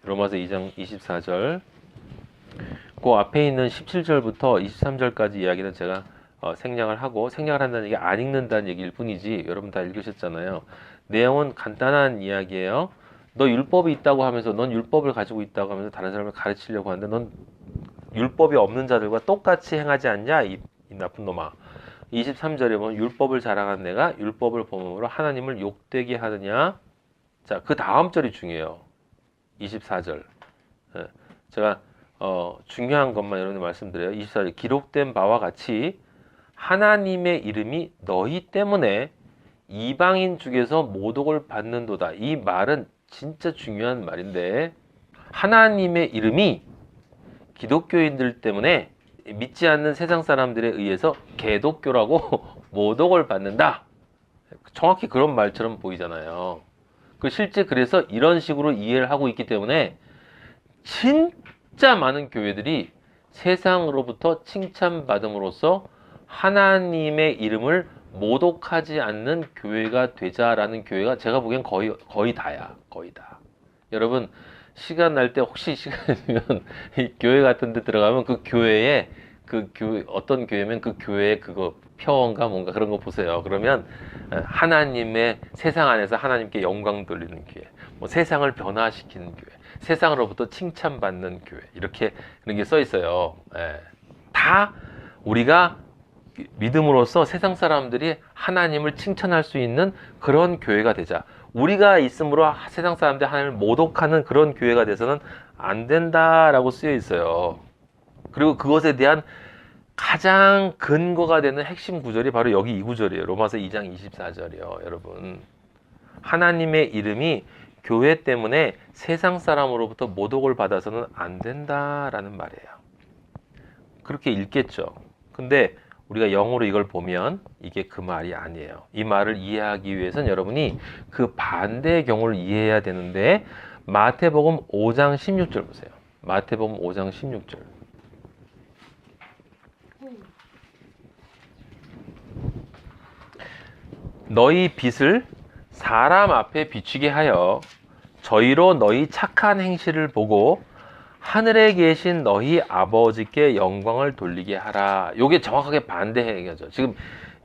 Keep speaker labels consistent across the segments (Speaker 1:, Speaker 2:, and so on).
Speaker 1: 로마서 2장 24절. 그 앞에 있는 17절부터 23절까지 이야기는 제가 생략을 하고, 생략을 한다는 얘기 안 읽는다는 얘기일 뿐이지 여러분 다 읽으셨잖아요. 내용은 간단한 이야기예요. 너 율법이 있다고 하면서, 넌 율법을 가지고 있다고 하면서 다른 사람을 가르치려고 하는데 넌 율법이 없는 자들과 똑같이 행하지 않냐, 이 나쁜 놈아. 23절에 보면 율법을 자랑한 내가 율법을 범함으로 하나님을 욕되게 하느냐. 자, 그 다음 절이 중요해요. 24절. 제가 중요한 것만 여러분들 말씀드려요. 24절. 기록된 바와 같이 하나님의 이름이 너희 때문에 이방인 중에서 모독을 받는도다. 이 말은 진짜 중요한 말인데, 하나님의 이름이 기독교인들 때문에 믿지 않는 세상 사람들에 의해서 개독교라고 모독을 받는다. 정확히 그런 말처럼 보이잖아요. 실제 그래서 이런 식으로 이해를 하고 있기 때문에 진짜 많은 교회들이 세상으로부터 칭찬받음으로써 하나님의 이름을 모독하지 않는 교회가 되자라는 교회가 제가 보기엔 거의 다야. 거의 다. 여러분, 시간 날 때 혹시 시간이면 교회 같은 데 들어가면 그 교회에 어떤 교회면 그 교회의 그거 표어인가 뭔가 그런 거 보세요. 그러면 하나님의 세상 안에서 하나님께 영광 돌리는 교회, 뭐 세상을 변화시키는 교회, 세상으로부터 칭찬받는 교회, 이렇게 그런 게 써 있어요. 다 우리가 믿음으로써 세상 사람들이 하나님을 칭찬할 수 있는 그런 교회가 되자. 우리가 있으므로 세상 사람들이 하나님을 모독하는 그런 교회가 돼서는 안 된다라고 쓰여 있어요. 그리고 그것에 대한 가장 근거가 되는 핵심 구절이 바로 여기 이 구절이에요. 로마서 2장 24절이요. 여러분, 하나님의 이름이 교회 때문에 세상 사람으로부터 모독을 받아서는 안 된다라는 말이에요. 그렇게 읽겠죠. 근데 우리가 영어로 이걸 보면 이게 그 말이 아니에요. 이 말을 이해하기 위해서는 여러분이 그 반대의 경우를 이해해야 되는데, 마태복음 5장 16절 보세요. 마태복음 5장 16절. 너희 빛을 사람 앞에 비추게 하여 저희로 너희 착한 행실을 보고 하늘에 계신 너희 아버지께 영광을 돌리게 하라. 요게 정확하게 반대 얘기죠. 지금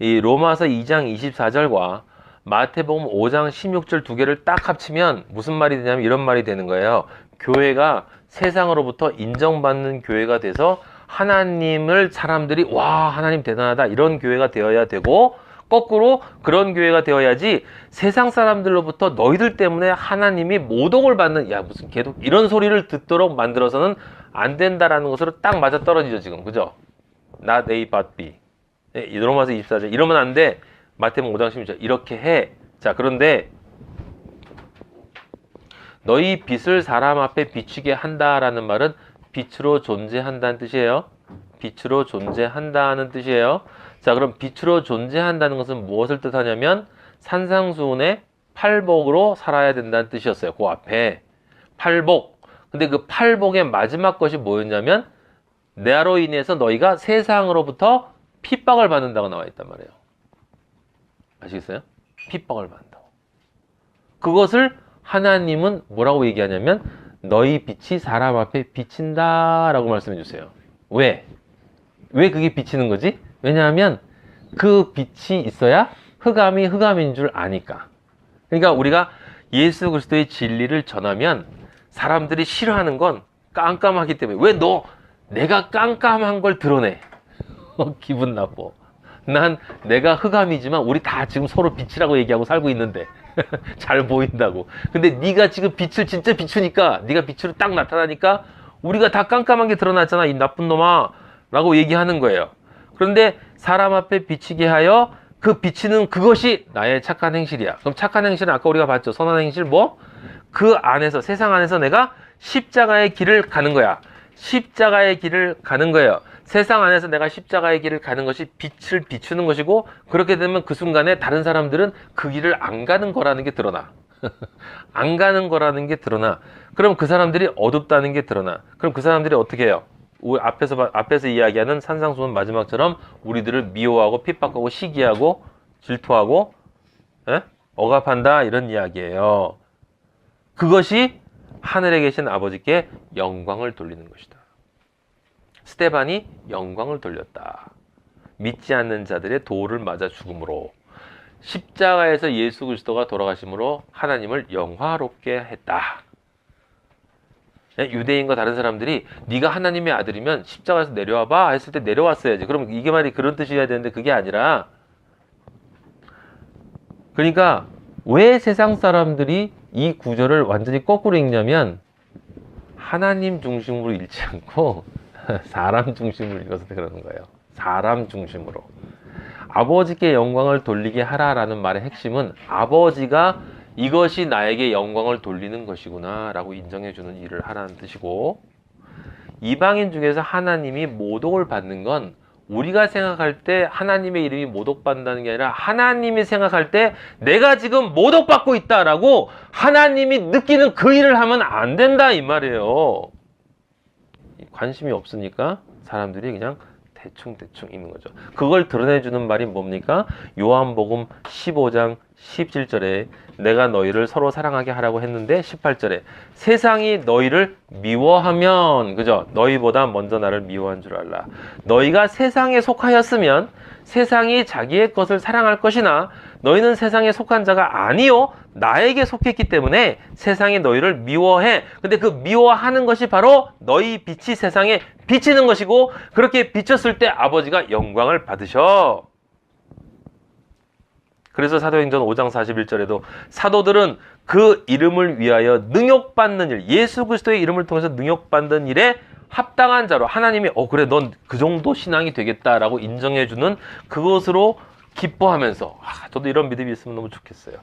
Speaker 1: 이 로마서 2장 24절과 마태복음 5장 16절 두 개를 딱 합치면 무슨 말이 되냐면 이런 말이 되는 거예요. 교회가 세상으로부터 인정받는 교회가 돼서 하나님을 사람들이 와, 하나님 대단하다, 이런 교회가 되어야 되고, 거꾸로 그런 교회가 되어야지 세상 사람들로부터 너희들 때문에 하나님이 모독을 받는, 야 무슨 개독, 이런 소리를 듣도록 만들어서는 안 된다라는 것으로 딱 맞아떨어지죠 지금. 그죠? Not A but B. 로마서 24절 이러면 안 돼. 마태복음 5장 16절 이렇게 해. 자, 그런데 너희 빛을 사람 앞에 비추게 한다라는 말은 빛으로 존재한다는 뜻이에요. 빛으로 존재한다는 뜻이에요. 자, 그럼 빛으로 존재한다는 것은 무엇을 뜻하냐면 산상수훈의 팔복으로 살아야 된다는 뜻이었어요. 그 앞에 팔복. 근데 그 팔복의 마지막 것이 뭐였냐면 나로 인해서 너희가 세상으로부터 핍박을 받는다고 나와 있단 말이에요. 아시겠어요? 핍박을 받는다고. 그것을 하나님은 뭐라고 얘기하냐면 너희 빛이 사람 앞에 비친다라고 말씀해 주세요. 왜? 왜 그게 비치는 거지? 왜냐하면 그 빛이 있어야 흑암이 흑암인 줄 아니까. 그러니까 우리가 예수 그리스도의 진리를 전하면 사람들이 싫어하는 건 깜깜하기 때문에. 왜 내가 깜깜한 걸 드러내? 기분 나빠. 난 내가 흑암이지만 우리 다 지금 서로 빛이라고 얘기하고 살고 있는데 잘 보인다고. 근데 네가 지금 빛을 진짜 비추니까, 네가 빛으로 딱 나타나니까 우리가 다 깜깜한 게 드러났잖아, 이 나쁜 놈아 라고 얘기하는 거예요. 그런데 사람 앞에 비치게 하여 그 비치는 그것이 나의 착한 행실이야. 그럼 착한 행실은 아까 우리가 봤죠. 선한 행실 뭐? 그 안에서, 세상 안에서 내가 십자가의 길을 가는 거야. 십자가의 길을 가는 거예요. 세상 안에서 내가 십자가의 길을 가는 것이 빛을 비추는 것이고, 그렇게 되면 그 순간에 다른 사람들은 그 길을 안 가는 거라는 게 드러나. 안 가는 거라는 게 드러나. 그럼 그 사람들이 어둡다는 게 드러나. 그럼 그 사람들이 어떻게 해요? 앞에서 이야기하는 산상수훈 마지막처럼 우리들을 미워하고 핍박하고 시기하고 질투하고 억압한다, 이런 이야기예요. 그것이 하늘에 계신 아버지께 영광을 돌리는 것이다. 스데반이 영광을 돌렸다. 믿지 않는 자들의 도를 맞아 죽음으로 십자가에서 예수 그리스도가 돌아가심으로 하나님을 영화롭게 했다. 유대인과 다른 사람들이 네가 하나님의 아들이면 십자가에서 내려와봐 했을 때 내려왔어야지. 그럼 이게 말이 그런 뜻이어야 되는데 그게 아니라, 그러니까 왜 세상 사람들이 이 구절을 완전히 거꾸로 읽냐면 하나님 중심으로 읽지 않고 사람 중심으로 읽어서 그러는 거예요. 사람 중심으로. 아버지께 영광을 돌리게 하라라는 말의 핵심은 아버지가 이것이 나에게 영광을 돌리는 것이구나 라고 인정해주는 일을 하라는 뜻이고, 이방인 중에서 하나님이 모독을 받는 건 우리가 생각할 때 하나님의 이름이 모독받는다는 게 아니라 하나님이 생각할 때 내가 지금 모독받고 있다라고 하나님이 느끼는 그 일을 하면 안 된다 이 말이에요. 관심이 없으니까 사람들이 그냥 대충 읽는 거죠. 그걸 드러내주는 말이 뭡니까? 요한복음 15장 17절에 내가 너희를 서로 사랑하게 하라고 했는데 18절에 세상이 너희를 미워하면, 그죠? 너희보다 먼저 나를 미워한 줄 알라. 너희가 세상에 속하였으면 세상이 자기의 것을 사랑할 것이나 너희는 세상에 속한 자가 아니요 나에게 속했기 때문에 세상이 너희를 미워해. 근데 그 미워하는 것이 바로 너희 빛이 세상에 비치는 것이고, 그렇게 비쳤을 때 아버지가 영광을 받으셔. 그래서 사도행전 5장 41절에도 사도들은 그 이름을 위하여 능욕받는 일, 예수 그리스도의 이름을 통해서 능욕받는 일에 합당한 자로 하나님이 그래 넌 그 정도 신앙이 되겠다라고 인정해주는 그것으로 기뻐하면서, 저도 이런 믿음이 있으면 너무 좋겠어요.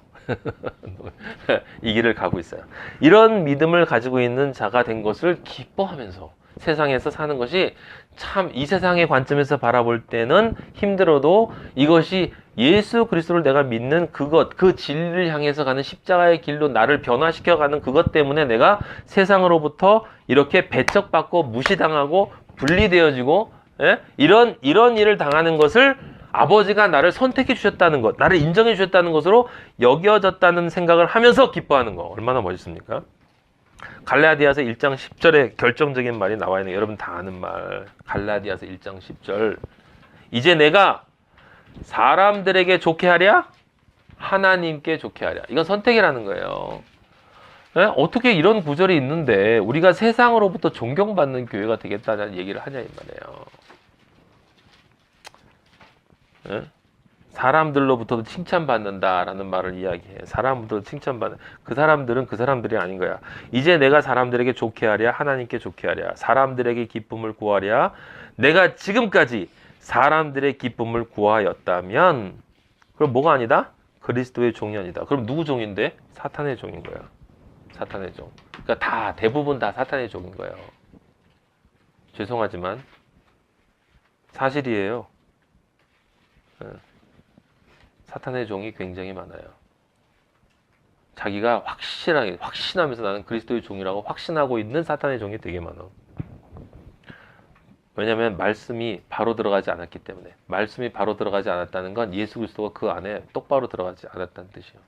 Speaker 1: 이 길을 가고 있어요. 이런 믿음을 가지고 있는 자가 된 것을 기뻐하면서 세상에서 사는 것이 참 이 세상의 관점에서 바라볼 때는 힘들어도 이것이 예수 그리스도를 내가 믿는 그것, 그 진리를 향해서 가는 십자가의 길로 나를 변화시켜가는 그것 때문에 내가 세상으로부터 이렇게 배척받고 무시당하고 분리되어지고, 이런 일을 당하는 것을 아버지가 나를 선택해 주셨다는 것, 나를 인정해 주셨다는 것으로 여겨졌다는 생각을 하면서 기뻐하는 거, 얼마나 멋있습니까? 갈라디아서 1장 10절에 결정적인 말이 나와 있는, 여러분 다 아는 말, 갈라디아서 1장 10절. 이제 내가 사람들에게 좋게 하랴? 하나님께 좋게 하랴. 이건 선택이라는 거예요. 어떻게 이런 구절이 있는데 우리가 세상으로부터 존경받는 교회가 되겠다는 얘기를 하냐 이 말이에요. 사람들로부터도 칭찬받는다라는 말을 이야기해. 사람부터 칭찬받는, 그 사람들은 그 사람들이 아닌 거야. 이제 내가 사람들에게 좋게 하랴, 하나님께 좋게 하랴, 사람들에게 기쁨을 구하랴. 내가 지금까지 사람들의 기쁨을 구하였다면, 그럼 뭐가 아니다? 그리스도의 종이 아니다. 그럼 누구 종인데? 사탄의 종인 거야. 사탄의 종. 그러니까 대부분 다 사탄의 종인 거예요. 죄송하지만 사실이에요. 사탄의 종이 굉장히 많아요. 자기가 확신하면서 나는 그리스도의 종이라고 확신하고 있는 사탄의 종이 되게 많아. 왜냐하면 말씀이 바로 들어가지 않았기 때문에. 말씀이 바로 들어가지 않았다는 건 예수 그리스도가 그 안에 똑바로 들어가지 않았다는 뜻이에요.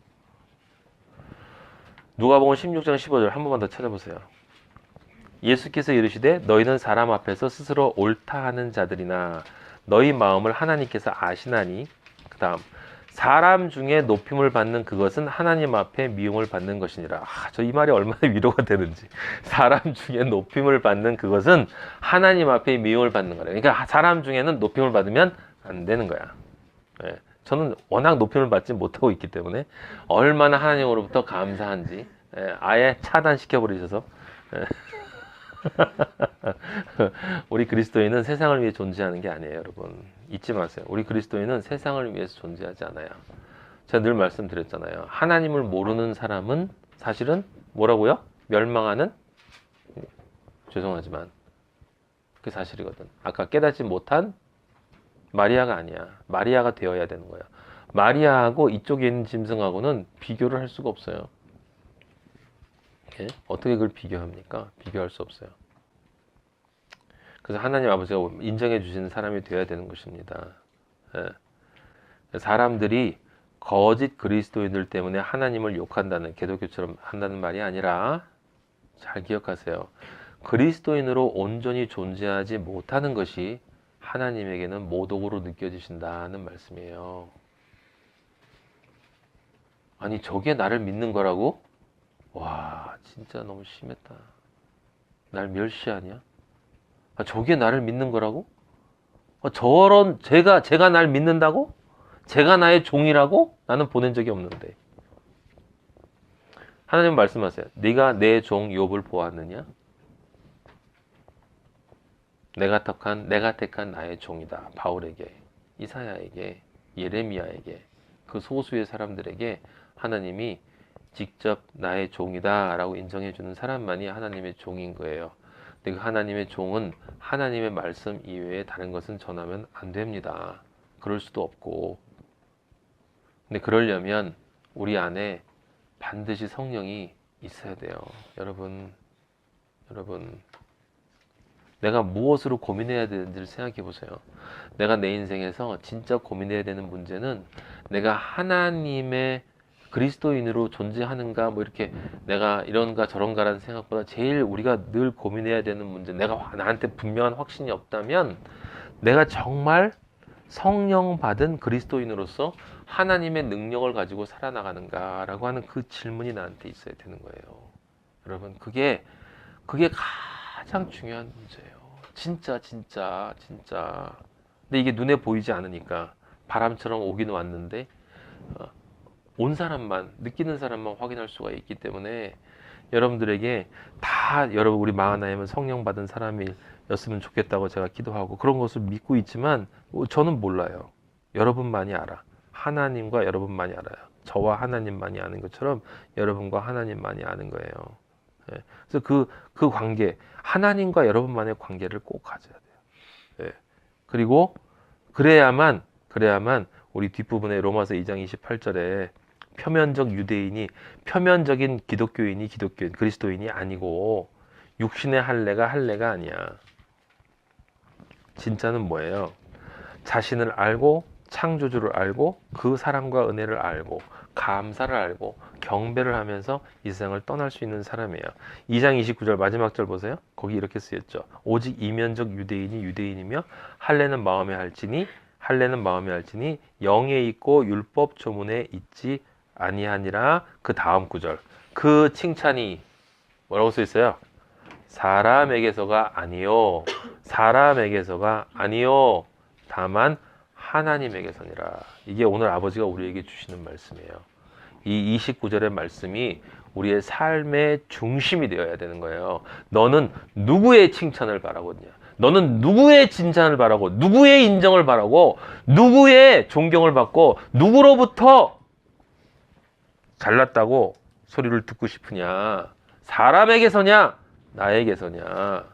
Speaker 1: 누가복음 16장 15절 한 번만 더 찾아보세요. 예수께서 이르시되 너희는 사람 앞에서 스스로 옳다 하는 자들이나 너희 마음을 하나님께서 아시나니, 그 다음 사람 중에 높임을 받는 그것은 하나님 앞에 미움을 받는 것이니라. 저 이 말이 얼마나 위로가 되는지. 사람 중에 높임을 받는 그것은 하나님 앞에 미움을 받는 거래요. 그러니까 사람 중에는 높임을 받으면 안 되는 거야. 저는 워낙 높임을 받지 못하고 있기 때문에 얼마나 하나님으로부터 감사한지 아예 차단시켜버리셔서 우리 그리스도인은 세상을 위해 존재하는 게 아니에요, 여러분. 잊지 마세요. 우리 그리스도인은 세상을 위해서 존재하지 않아요. 제가 늘 말씀드렸잖아요. 하나님을 모르는 사람은 사실은 뭐라고요? 멸망하는? 죄송하지만 그게 사실이거든. 아까 깨닫지 못한 마리아가 아니야. 마리아가 되어야 되는 거야. 마리아하고 이쪽에 있는 짐승하고는 비교를 할 수가 없어요. 어떻게 그걸 비교합니까? 비교할 수 없어요. 그래서 하나님 아버지가 인정해 주시는 사람이 되어야 되는 것입니다. 사람들이 거짓 그리스도인들 때문에 하나님을 욕한다는, 기독교처럼 한다는 말이 아니라 잘 기억하세요. 그리스도인으로 온전히 존재하지 못하는 것이 하나님에게는 모독으로 느껴지신다는 말씀이에요. 아니, 저게 나를 믿는 거라고? 와, 진짜 너무 심했다. 날 멸시하냐? 아, 저게 나를 믿는 거라고? 저런 제가 날 믿는다고? 제가 나의 종이라고? 나는 보낸 적이 없는데. 하나님 말씀하세요. 네가 내 종 욥을 보았느냐? 내가 택한 나의 종이다. 바울에게, 이사야에게, 예레미야에게, 그 소수의 사람들에게 하나님이 직접 나의 종이다 라고 인정해 주는 사람만이 하나님의 종인 거예요. 근데 그 하나님의 종은 하나님의 말씀 이외에 다른 것은 전하면 안 됩니다. 그럴 수도 없고. 근데 그러려면 우리 안에 반드시 성령이 있어야 돼요. 여러분, 내가 무엇으로 고민해야 되는지를 생각해 보세요. 내가 내 인생에서 진짜 고민해야 되는 문제는 내가 하나님의 그리스도인으로 존재하는가, 뭐 이렇게 내가 이런가 저런가라는 생각보다 제일 우리가 늘 고민해야 되는 문제, 내가 나한테 분명한 확신이 없다면 내가 정말 성령 받은 그리스도인으로서 하나님의 능력을 가지고 살아나가는가라고 하는 그 질문이 나한테 있어야 되는 거예요. 여러분, 그게 가장 중요한 문제예요. 진짜. 근데 이게 눈에 보이지 않으니까 바람처럼 오긴 왔는데 온 사람만, 느끼는 사람만 확인할 수가 있기 때문에 여러분들에게 다 여러분 우리 마하나임은 성령 받은 사람이었으면 좋겠다고 제가 기도하고 그런 것을 믿고 있지만 저는 몰라요. 여러분만이 알아. 하나님과 여러분만이 알아요. 저와 하나님만이 아는 것처럼 여러분과 하나님만이 아는 거예요. 예. 그래서 그 관계, 하나님과 여러분만의 관계를 꼭 가져야 돼요. 예. 그리고 그래야만 우리 뒷부분에 로마서 2장 28절에 표면적인 기독교인, 그리스도인이 아니고 육신의 할례가 아니야. 진짜는 뭐예요? 자신을 알고 창조주를 알고 그 사랑과 은혜를 알고 감사를 알고 경배를 하면서 이 세상을 떠날 수 있는 사람이에요. 2장 29절 마지막 절 보세요. 거기 이렇게 쓰였죠. 오직 이면적 유대인이 유대인이며 할례는 마음에 할지니 영에 있고 율법 조문에 있지 아니하니라. 그 다음 구절, 그 칭찬이 뭐라고 써 있어요? 사람에게서가 아니요 다만 하나님에게서니라. 이게 오늘 아버지가 우리에게 주시는 말씀이에요. 이 29절의 말씀이 우리의 삶의 중심이 되어야 되는 거예요. 너는 누구의 칭찬을 바라고 있냐? 너는 누구의 칭찬을 바라고, 누구의 인정을 바라고, 누구의 존경을 받고, 누구로부터 잘났다고 소리를 듣고 싶으냐? 사람에게서냐? 나에게서냐?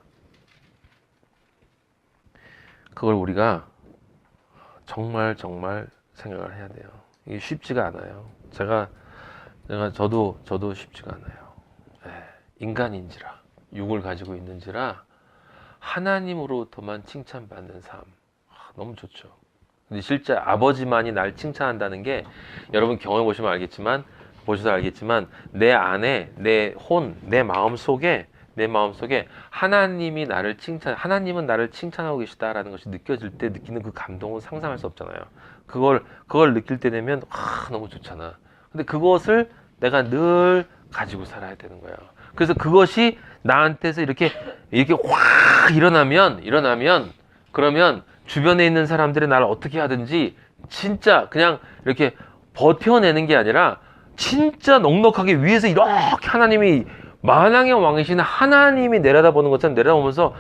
Speaker 1: 그걸 우리가 정말 생각을 해야 돼요. 이게 쉽지가 않아요. 저도 쉽지가 않아요. 인간인지라, 육을 가지고 있는지라 하나님으로부터만 칭찬받는 삶, 너무 좋죠. 근데 실제 아버지만이 날 칭찬한다는 게 여러분 경험해 보시면 보셔서 알겠지만 내 안에, 내 마음 속에 하나님은 나를 칭찬하고 계시다라는 것이 느껴질 때 느끼는 그 감동은 상상할 수 없잖아요. 그걸 느낄 때 되면 너무 좋잖아. 근데 그것을 내가 늘 가지고 살아야 되는 거예요. 그래서 그것이 나한테서 이렇게 확 일어나면 그러면 주변에 있는 사람들이 나를 어떻게 하든지 진짜 그냥 이렇게 버텨내는 게 아니라 진짜 넉넉하게 위에서 이렇게 하나님이 만왕의 왕이신 하나님이 내려다보는 것처럼 내려다보면서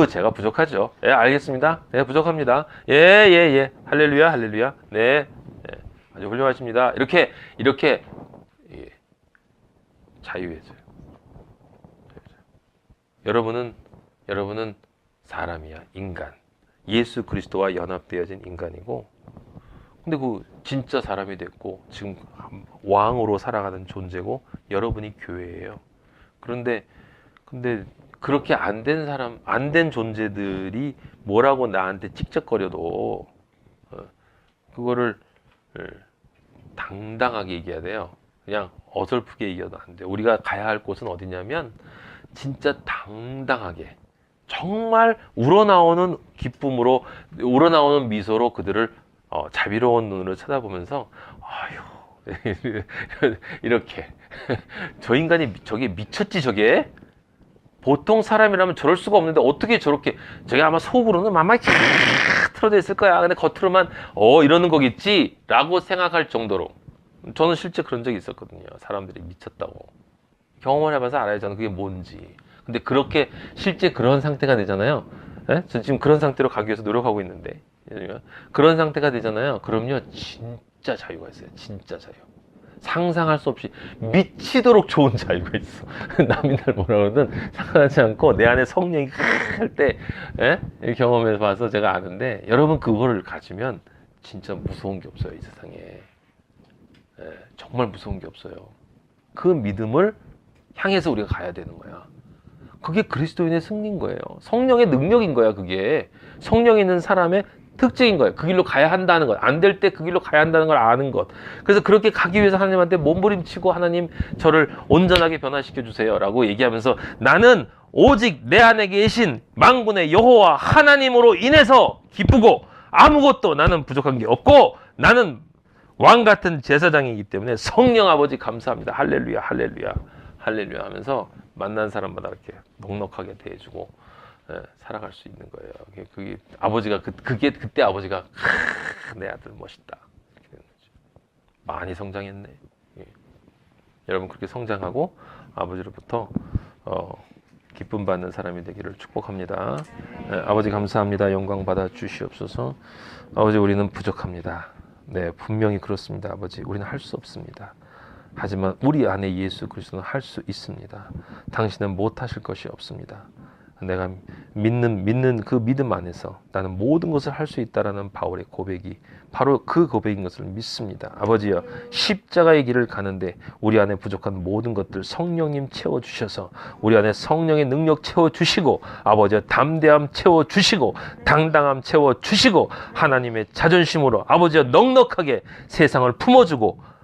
Speaker 1: 제가 부족하죠. 예, 알겠습니다. 네, 부족합니다. 예. 할렐루야. 네. 아주 훌륭하십니다. 이렇게 자유해져요. 여러분은 사람이야, 인간. 예수 그리스도와 연합되어진 인간이고, 근데 그 진짜 사람이 됐고 지금 왕으로 살아가는 존재고 여러분이 교회예요. 근데 그렇게 안 된 존재들이 뭐라고 나한테 찍적거려도 그거를 당당하게 얘기해야 돼요. 그냥 어설프게 이겨도 안 돼. 우리가 가야 할 곳은 어디냐면 진짜 당당하게 정말 우러나오는 기쁨으로 우러나오는 미소로 그들을 자비로운 눈으로 쳐다보면서 아유 이렇게 저 인간이 저게 미쳤지 저게 보통 사람이라면 저럴 수가 없는데 어떻게 저렇게 저게 아마 속으로는 아마 틀어져 있을 거야. 근데 겉으로만 이러는 거겠지 라고 생각할 정도로 저는 실제 그런 적이 있었거든요. 사람들이 미쳤다고 경험을 해봐서 알아요. 저는 그게 뭔지. 근데 그렇게 실제 그런 상태가 되잖아요. 예? 저 지금 그런 상태로 가기 위해서 노력하고 있는데 그런 상태가 되잖아요. 그럼요 진짜 자유가 있어요. 진짜 자유. 상상할 수 없이 미치도록 좋은 자유가 있어. 남이 날 뭐라 그러든 상관하지 않고 내 안에 성령이 할 때 경험해서 봐서 제가 아는데 여러분 그거를 가지면 진짜 무서운 게 없어요. 이 세상에. 정말 무서운 게 없어요. 그 믿음을 향해서 우리가 가야 되는 거야. 그게 그리스도인의 승리인 거예요. 성령의 능력인 거야. 그게 성령이 있는 사람의 특징인 거예요. 그 길로 가야 한다는 것. 안 될 때 그 길로 가야 한다는 걸 아는 것. 그래서 그렇게 가기 위해서 하나님한테 몸부림치고 하나님 저를 온전하게 변화시켜 주세요 라고 얘기하면서 나는 오직 내 안에 계신 만군의 여호와 하나님으로 인해서 기쁘고 아무것도 나는 부족한 게 없고 나는 왕 같은 제사장이기 때문에 성령 아버지 감사합니다. 할렐루야 할렐루야 할렐루야 하면서 만난 사람마다 이렇게 넉넉하게 대해주고 살아갈 수 있는 거예요. 그게 아버지가 그게 그때 아버지가 내 아들 멋있다. 많이 성장했네. 여러분 그렇게 성장하고 아버지로부터 기쁨 받는 사람이 되기를 축복합니다. 아버지 감사합니다. 영광 받아 주시옵소서. 아버지 우리는 부족합니다. 네 분명히 그렇습니다. 아버지 우리는 할 수 없습니다. 하지만 우리 안에 예수 그리스도는 할 수 있습니다. 당신은 못하실 것이 없습니다. 내가 믿는 그 믿음 안에서 나는 모든 것을 할 수 있다라는 바울의 고백이 바로 그 고백인 것을 믿습니다. 아버지여 십자가의 길을 가는데 우리 안에 부족한 모든 것들 성령님 채워주셔서 우리 안에 성령의 능력 채워주시고 아버지여 담대함 채워주시고 당당함 채워주시고 하나님의 자존심으로 아버지여 넉넉하게 세상을 품어주고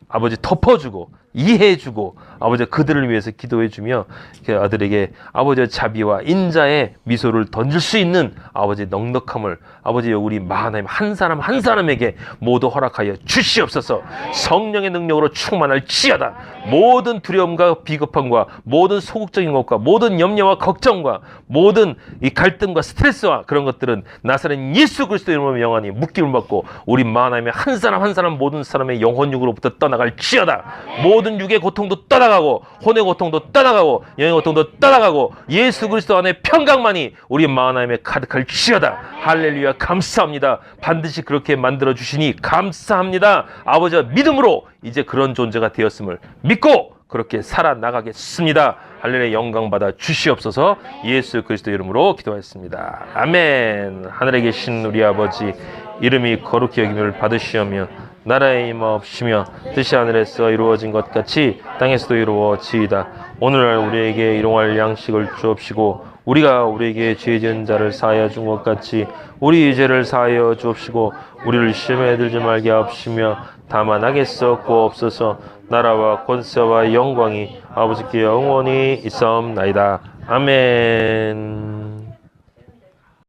Speaker 1: 아버지 덮어주고 이해해주고 아버지 그들을 위해서 기도해주며 그 아들에게 아버지의 자비와 인자의 미소를 던질 수 있는 아버지 넉넉함을 아버지 우리 하나님 한 사람 한 사람에게 모두 허락하여 주시옵소서. 성령의 능력으로 충만할지어다. 모든 두려움과 비겁함과 모든 소극적인 것과 모든 염려와 걱정과 모든 이 갈등과 스트레스와 그런 것들은 나사렛 예수 그리스도 이름으로 영원히 묶임을 받고 우리 하나님의 한 사람 한 사람 모든 사람의 영혼육으로부터 떠나갈지어다. 모든 육의 고통도 떠나가고 혼의 고통도 떠나가고 영의 고통도 떠나가고 예수 그리스도 안에 평강만이 우리 하나님의 가득할지어다. 할렐루야 감사합니다. 반드시 그렇게 만들어 주시니 감사합니다. 아버지와 믿음으로 이제 그런 존재가 되었음을 믿고 그렇게 살아나가겠습니다. 할렐루야 영광 받아 주시옵소서. 예수 그리스도 이름으로 기도했습니다. 아멘. 하늘에 계신 우리 아버지 이름이 거룩히 여김을 받으시오며 나라의 임하옵시며 뜻이 하늘에서 이루어진 것 같이 땅에서도 이루어지이다. 오늘날 우리에게 일용할 양식을 주옵시고 우리가 우리에게 죄 지은 자를 사하여 준 것 같이 우리 죄를 사하여 주옵시고 우리를 시험에 들지 말게 하옵시며 다만 악에서 구하옵소서. 나라와 권세와 영광이 아버지께 영원히 있사옵나이다. 아멘.